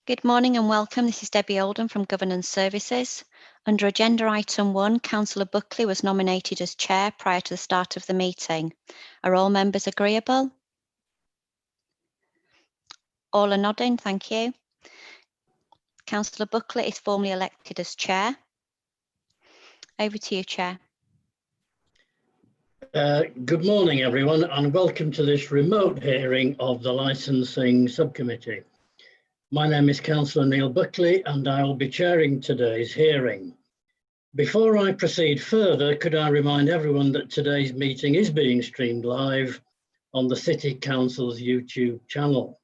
Good morning and welcome. This is Debbie Oldham from Governance Services. Under Agenda Item 1, Councillor Buckley was nominated as Chair prior to the start of the meeting. Are all members agreeable? All are nodding, thank you. Councillor Buckley is formally elected as Chair. Over to you, Chair. Good morning, everyone, and welcome to this remote hearing of the Licensing Subcommittee. My name is Councillor Neil Buckley, and I will be chairing today's hearing. Before I proceed further, could I remind everyone that today's meeting is being streamed live on the City Council's YouTube channel.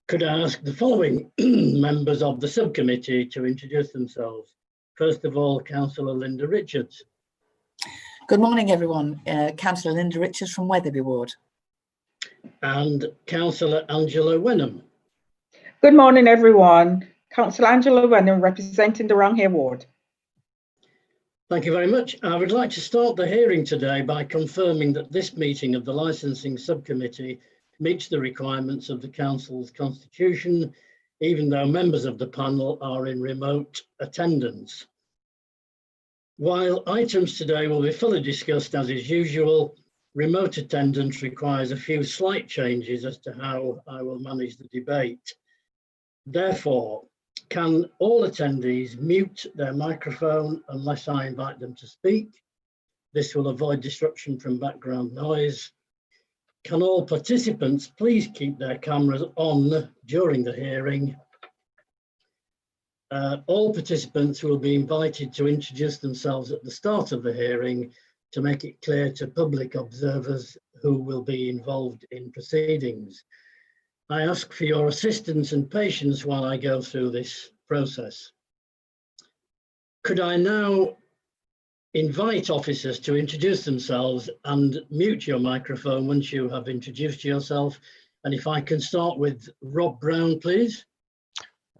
Could I ask the following members of the subcommittee to introduce themselves? First of all, Councillor Linda Richards. Good morning, everyone. Councillor Linda Richards from Wetherby Ward. And Councillor Angela Wenham. Good morning, everyone. Councillor Angela Wenham, representing the Wrong Here Ward. Thank you very much. I would like to start the hearing today by confirming that this meeting of the Licensing Subcommittee meets the requirements of the Council's constitution, even though members of the panel are in remote attendance. While items today will be fully discussed as is usual, remote attendance requires a few slight changes as to how I will manage the debate. Therefore, can all attendees mute their microphone unless I invite them to speak? This will avoid disruption from background noise. Can all participants please keep their cameras on during the hearing? All participants will be invited to introduce themselves at the start of the hearing to make it clear to public observers who will be involved in proceedings. I ask for your assistance and patience while I go through this process. Could I now invite officers to introduce themselves and mute your microphone once you have introduced yourself? And if I can start with Rob Brown, please.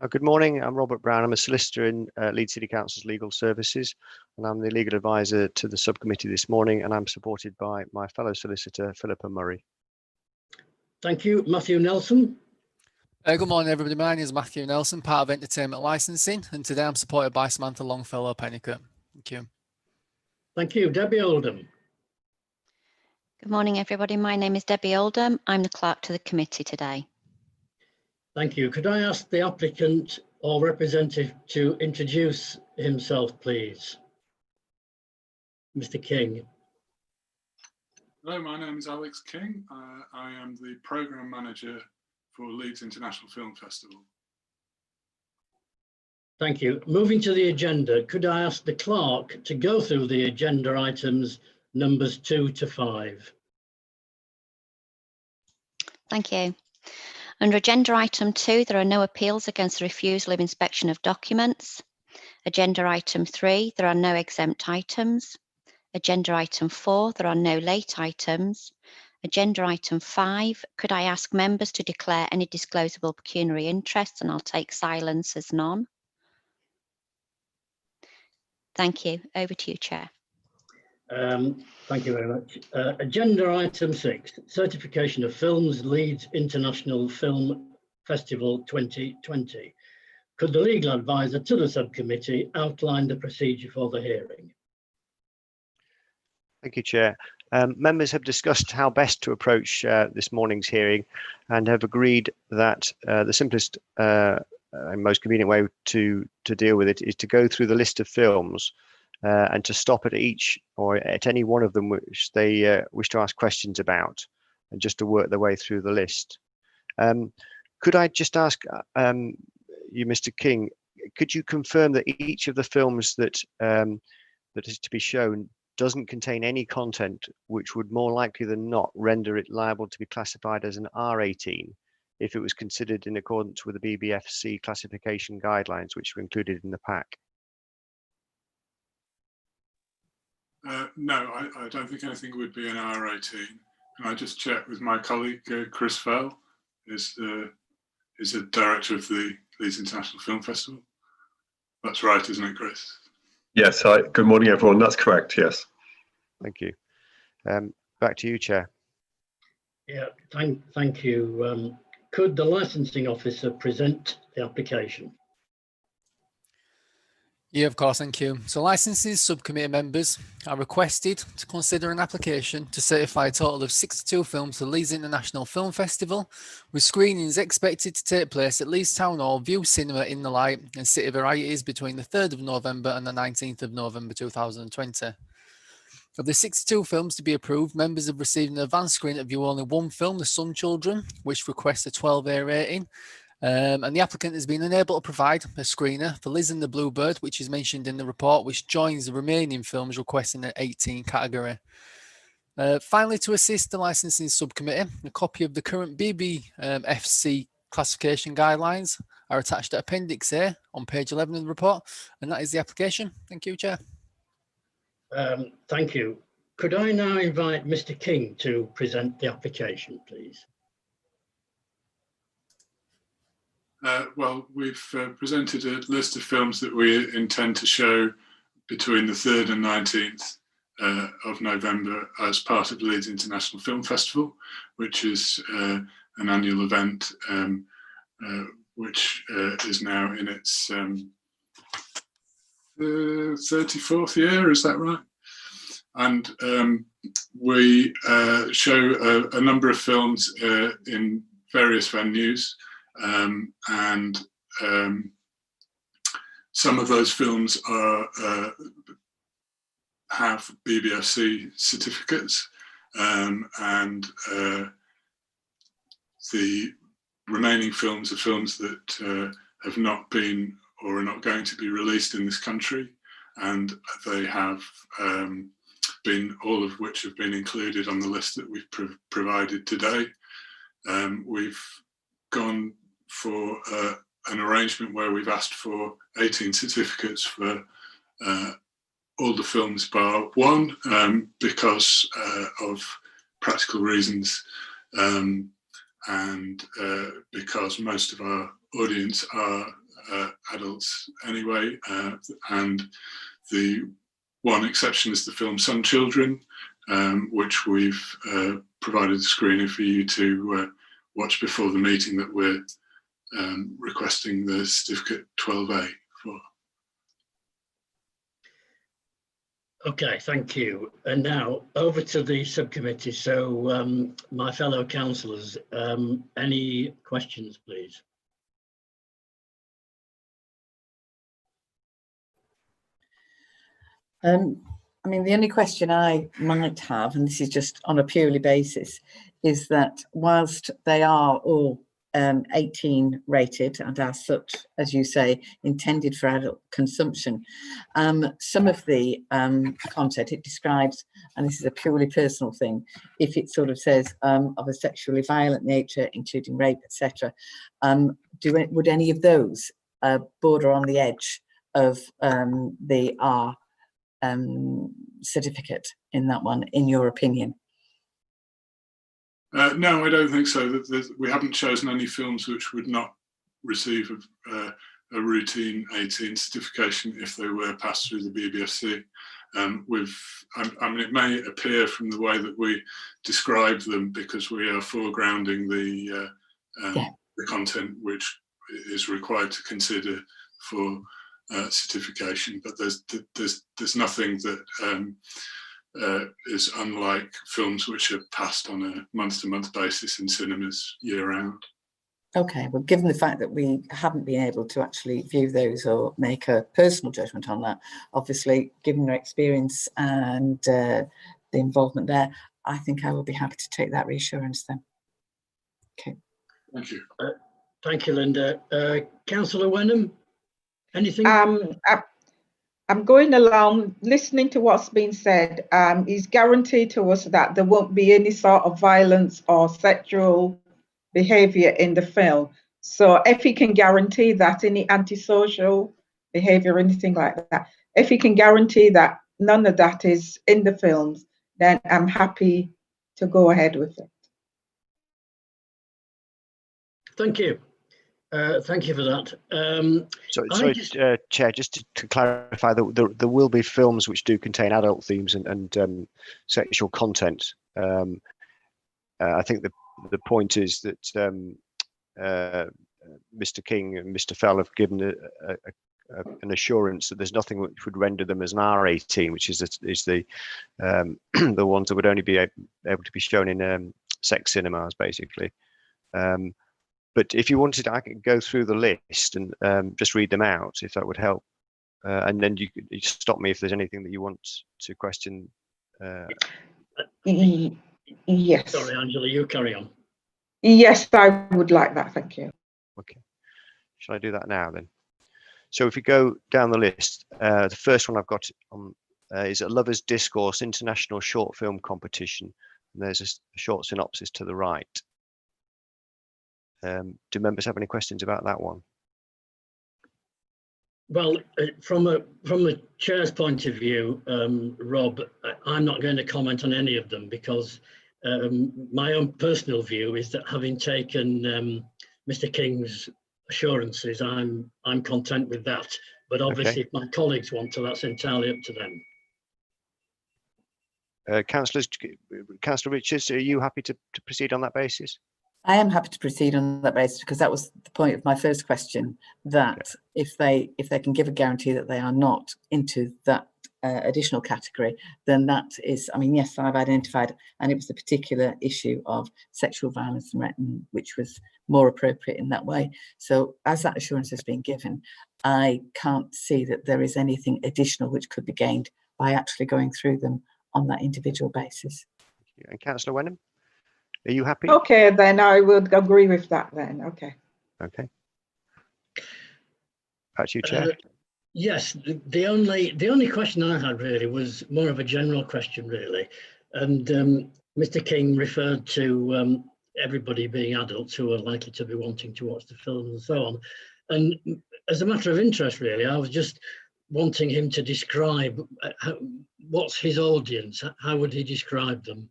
Good morning, I'm Robert Brown. I'm a solicitor in Leeds City Council's Legal Services, and I'm the legal advisor to the subcommittee this morning, and I'm supported by my fellow solicitor, Philippa Murray. Thank you. Matthew Nelson. Good morning, everybody. My name is Matthew Nelson, part of Entertainment Licensing, and today I'm supported by Samantha Longfellow-Pennicott. Thank you. Thank you. Debbie Oldham. Good morning, everybody. My name is Debbie Oldham. I'm the clerk to the committee today. Thank you. Could I ask the applicant or representative to introduce himself, please? Mr. King. Hello, my name is Alex King. I am the Programme Manager for Leeds International Film Festival. Thank you. Moving to the agenda, could I ask the clerk to go through the agenda items numbers 2 to 5? Thank you. Under Agenda Item 2, there are no appeals against the refusal of inspection of documents. Agenda Item 3, there are no exempt items. Agenda Item 4, there are no late items. Agenda Item 5, could I ask members to declare any disclosable pecuniary interests, and I'll take silence as none. Thank you. Over to you, Chair. Thank you very much. Agenda Item 6, Certification of Films, Leeds International Film Festival 2020. Could the legal advisor to the subcommittee outline the procedure for the hearing? Thank you, Chair. Members have discussed how best to approach this morning's hearing and have agreed that the simplest and most convenient way to deal with it is to go through the list of films and to stop at each or at any one of them which they wish to ask questions about, and just to work their way through the list. Could I just ask you, Mr. King, could you confirm that each of the films that that is to be shown doesn't contain any content which would more likely than not render it liable to be classified as an R18 if it was considered in accordance with the BBFC classification guidelines which were included in the pack? No, I don't think anything would be an R18. Can I just check with my colleague, Chris Fell, is the director of the Leeds International Film Festival? That's right, isn't it, Chris? Yes, hi. Good morning, everyone. That's correct, yes. Thank you. Back to you, Chair. Yeah, thank you, could the licensing officer present the application? Yeah, of course, thank you. So licensing subcommittee members are requested to consider an application to certify a total of 62 films to Leeds International Film Festival, with screenings expected to take place at Leeds Town Hall, View Cinema in the Light and City Varieties between the 3rd of November and the 19th of November 2020. Of the 62 films to be approved, members have received an advance screen to view only one film, The Sun Children, which requests a 12A rating. And the applicant has been unable to provide a screener for Liz and the Bluebird, which is mentioned in the report, which joins the remaining films requesting an 18 category. Finally, to assist the licensing subcommittee, a copy of the current BBFC classification guidelines are attached to Appendix A on page 11 of the report, and that is the application. Thank you, Chair. Thank you. Could I now invite Mr. King to present the application, please? Well, we've presented a list of films that we intend to show between the 3rd and 19th of November as part of the Leeds International Film Festival, which is an annual event which is now in its 34th year, is that right? And we show a number of films in various venues. And some of those films have BBFC certificates, and the remaining films are films that have not been or are not going to be released in this country, and they have been, all of which have been included on the list that we've provided today. We've gone for an arrangement where we've asked for 18 certificates for all the films bar one, because of practical reasons, and because most of our audience are adults anyway, and the one exception is the film Sun Children, which we've provided a screening for you to watch before the meeting that we're requesting the certificate 12A for. Okay, thank you. And now over to the subcommittee. So my fellow councillors, any questions, please? I mean, the only question I might have, and this is just on a purely basis, is that whilst they are all 18 rated and as such, as you say, intended for adult consumption, some of the content it describes, and this is a purely personal thing, if it sort of says of a sexually violent nature, including rape, etc., would any of those border on the edge of the R certificate in that one, in your opinion? No, I don't think so. We haven't chosen any films which would not receive a routine 18 certification if they were passed through the BBFC. I mean, it may appear from the way that we describe them, because we are foregrounding the content which is required to consider for certification, but there's nothing that is unlike films which are passed on a month-to-month basis in cinemas year-round. Okay, well, given the fact that we haven't been able to actually view those or make a personal judgment on that, obviously, given your experience and the involvement there, I think I will be happy to take that reassurance then. Okay. Thank you. Thank you, Linda. Councillor Wenham, anything? I'm going along, listening to what's been said. He's guaranteed to us that there won't be any sort of violence or sexual behavior in the film. So if he can guarantee that, any antisocial behavior or anything like that, if he can guarantee that none of that is in the films, then I'm happy to go ahead with it. Thank you. Thank you for that. Chair, just to clarify, there will be films which do contain adult themes and sexual content. I think the point is that Mr. King and Mr. Fell have given an assurance that there's nothing which would render them as an R18, which is the the ones that would only be able to be shown in sex cinemas, basically. But if you wanted, I could go through the list and just read them out, if that would help. And then you could stop me if there's anything that you want to question. Yes. Sorry, Angela, you carry on. Yes, I would like that. Thank you. Okay. Shall I do that now then? So if we go down the list, the first one I've got on is a Lovers Discourse International Short Film Competition. And there's a short synopsis to the right. Do members have any questions about that one? Well, from a chair's point of view, Rob, I'm not going to comment on any of them because my own personal view is that having taken Mr. King's assurances, I'm content with that. But obviously, if my colleagues want to, that's entirely up to them. Councillor Richards, are you happy to proceed on that basis? I am happy to proceed on that basis because that was the point of my first question, that if they can give a guarantee that they are not into that additional category, then that is, I mean, yes, I've identified, and it was the particular issue of sexual violence and threatening, which was more appropriate in that way. So as that assurance has been given, I can't see that there is anything additional which could be gained by actually going through them on that individual basis. And Councillor Wenham, are you happy? Okay, then I would agree with that then. Okay. Okay. Back to you, Chair. Yes, the only question I had really was more of a general question, really. And Mr. King referred to everybody being adults who are likely to be wanting to watch the film and so on. And as a matter of interest, really, I was just wanting him to describe what's his audience. How would he describe them?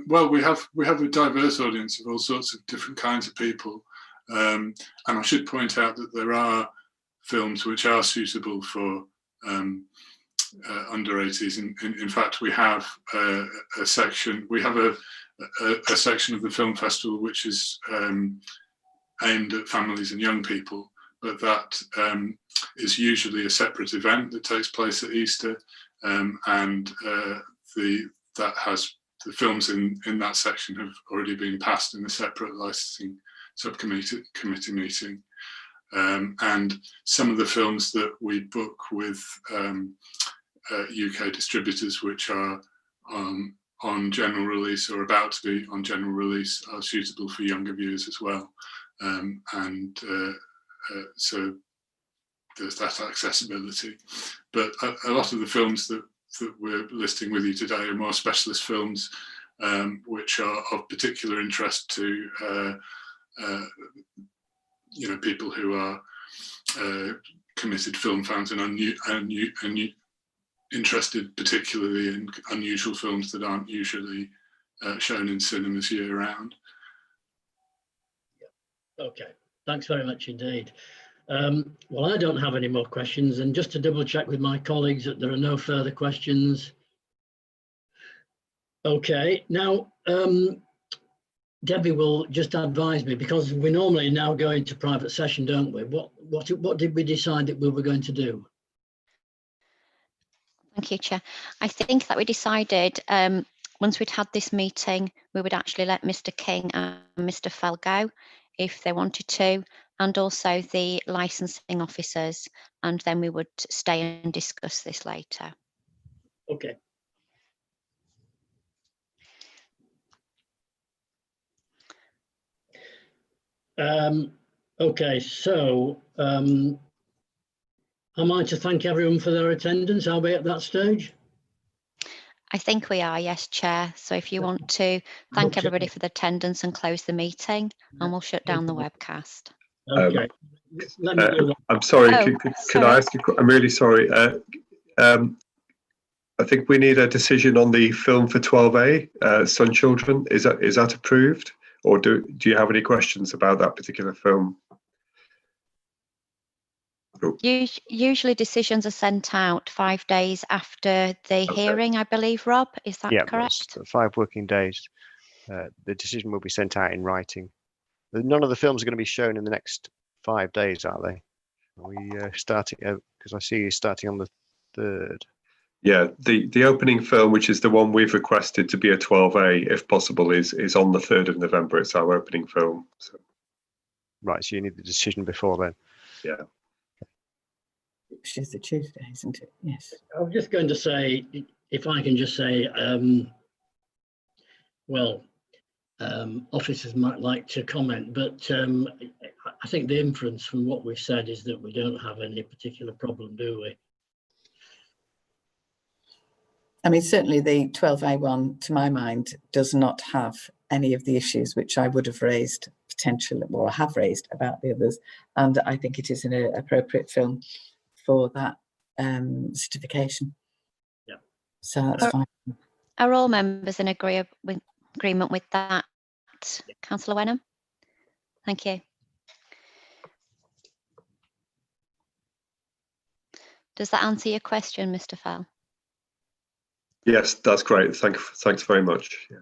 Well, we have a diverse audience of all sorts of different kinds of people, and I should point out that there are films which are suitable for under 80s. In fact, we have a section. We have a section of the film festival which is aimed at families and young people, but that is usually a separate event that takes place at Easter, and the films in that section have already been passed in a separate licensing subcommittee meeting. And some of the films that we book with UK distributors, which are on general release or about to be on general release, are suitable for younger viewers as well. So there's that accessibility. But a lot of the films that we're listing with you today are more specialist films, which are of particular interest to people who are committed film fans and interested particularly in unusual films that aren't usually shown in cinemas year round. Okay, thanks very much indeed. Well, I don't have any more questions, and just to double check with my colleagues that there are no further questions. Okay, now Debbie will just advise me, because we normally now go into private session, don't we? What did we decide that we were going to do? Thank you, Chair. I think that we decided once we'd had this meeting, we would actually let Mr. King and Mr. Fell go if they wanted to, and also the licensing officers, and then we would stay and discuss this later. Okay. Okay, so am I to thank everyone for their attendance? Are we at that stage? I think we are, yes, Chair. So if you want to thank everybody for the attendance and close the meeting, and we'll shut down the webcast. Okay. Let me do that. I'm sorry, Oh, can I ask you, I'm really sorry. I think we need a decision on the film for 12A, Sun Children. Is that approved? Or do you have any questions about that particular film? Usually decisions are sent out 5 days after the hearing, I believe, Rob, is that correct? That's 5 working days. the decision will be sent out in writing. None of the films are going to be shown in the next 5 days, are they? Are we starting? Because I see you starting on the 3rd. Yeah, the opening film, which is the one we've requested to be a 12A, if possible, is on the 3rd of November. It's our opening film. So. Right, so you need the decision before then. Yeah. Which is the Tuesday, isn't it? Yes. I was just going to say, if I can just say, officers might like to comment, but I think the inference from what we've said is that we don't have any particular problem, do we? I mean, certainly the 12A1, to my mind, does not have any of the issues which I would have raised potentially, or have raised about the others. And I think it is an appropriate film for that certification. Yeah. So that's fine. Are all members in agreement with that, Councillor Wenham? Thank you. Does that answer your question, Mr. Fell? Yes, that's great. Thanks very much. Yeah.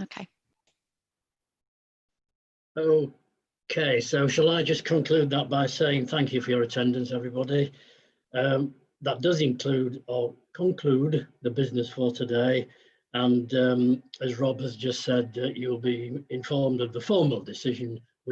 Okay. Okay, so shall I just conclude that by saying thank you for your attendance, everybody. That does include or conclude the business for today. And as Rob has just said, you'll be informed of the formal decision